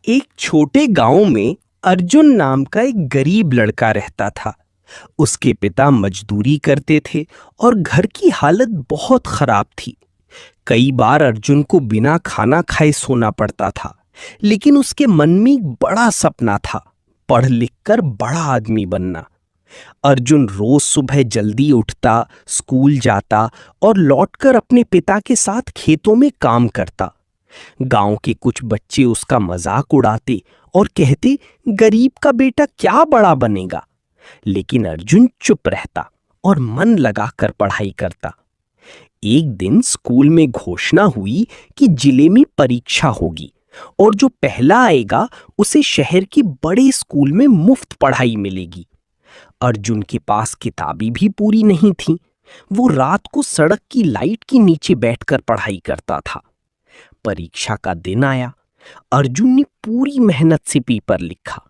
एक छोटे गांव में अर्जुन नाम का एक गरीब लड़का रहता था। उसके पिता मजदूरी करते थे और घर की हालत बहुत खराब थी। कई बार अर्जुन को बिना खाना खाए सोना पड़ता था, लेकिन उसके मन में एक बड़ा सपना था, पढ़ लिख कर बड़ा आदमी बनना। अर्जुन रोज सुबह जल्दी उठता, स्कूल जाता और लौटकर अपने पिता के साथ खेतों में काम करता। गांव के कुछ बच्चे उसका मजाक उड़ाते और कहते, गरीब का बेटा क्या बड़ा बनेगा। लेकिन अर्जुन चुप रहता और मन लगाकर पढ़ाई करता। एक दिन स्कूल में घोषणा हुई कि जिले में परीक्षा होगी और जो पहला आएगा उसे शहर के बड़े स्कूल में मुफ्त पढ़ाई मिलेगी। अर्जुन के पास किताबें भी पूरी नहीं थीं। वो रात को सड़क की लाइट के नीचे बैठकर पढ़ाई करता था। परीक्षा का दिन आया। अर्जुन ने पूरी मेहनत से पेपर लिखा।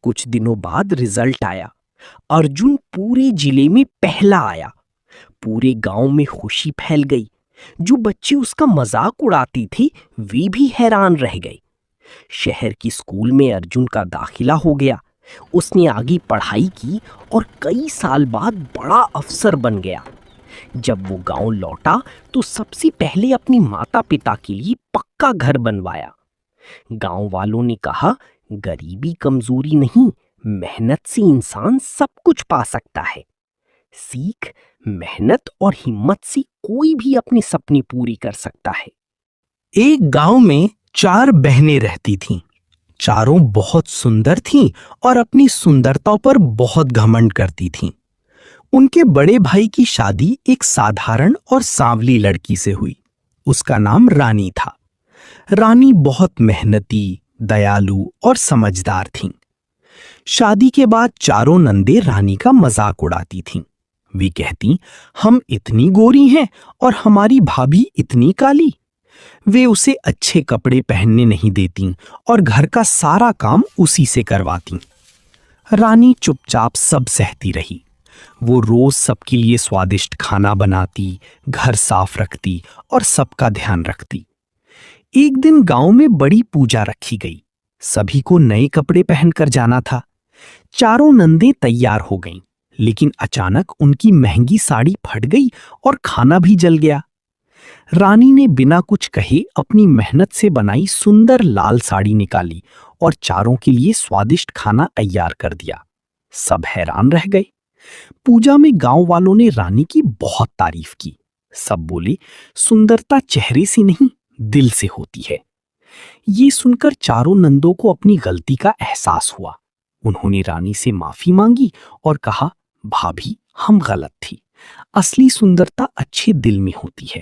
कुछ दिनों बाद रिजल्ट आया। अर्जुन पूरे जिले में पहला आया। पूरे गांव में खुशी फैल गई। जो बच्चे उसका मजाक उड़ाती थी वे भी हैरान रह गए। शहर की स्कूल में अर्जुन का दाखिला हो गया। उसने आगे पढ़ाई की और कई साल बाद बड़ा अफसर बन गया। जब वो गांव लौटा तो सबसे पहले अपनी माता पिता के लिए पक्का घर बनवाया। गांव वालों ने कहा, गरीबी कमजोरी नहीं, मेहनत से इंसान सब कुछ पा सकता है। सीख, मेहनत और हिम्मत से कोई भी अपने सपने पूरी कर सकता है। एक गांव में 4 बहनें रहती थीं। चारों बहुत सुंदर थीं और अपनी सुंदरता पर बहुत घमंड करती थीं। उनके बड़े भाई की शादी एक साधारण और सांवली लड़की से हुई। उसका नाम रानी था। रानी बहुत मेहनती, दयालु और समझदार थीं। शादी के बाद चारों नंदे रानी का मजाक उड़ाती थीं। वे कहती, हम इतनी गोरी हैं और हमारी भाभी इतनी काली। वे उसे अच्छे कपड़े पहनने नहीं देती और घर का सारा काम उसी से करवाती। रानी चुपचाप सब सहती रही। वो रोज सबके लिए स्वादिष्ट खाना बनाती, घर साफ रखती और सबका ध्यान रखती। एक दिन गांव में बड़ी पूजा रखी गई। सभी को नए कपड़े पहनकर जाना था। चारों नंदें तैयार हो गईं, लेकिन अचानक उनकी महंगी साड़ी फट गई और खाना भी जल गया। रानी ने बिना कुछ कहे अपनी मेहनत से बनाई सुंदर लाल साड़ी निकाली और चारों के लिए स्वादिष्ट खाना तैयार कर दिया। सब हैरान रह गए। पूजा में गांव वालों ने रानी की बहुत तारीफ की। सब बोले, सुंदरता चेहरे से नहीं, दिल से होती है। ये सुनकर चारों नंदों को अपनी गलती का एहसास हुआ। उन्होंने रानी से माफी मांगी और कहा, भाभी हम गलत थी। असली सुंदरता अच्छे दिल में होती है।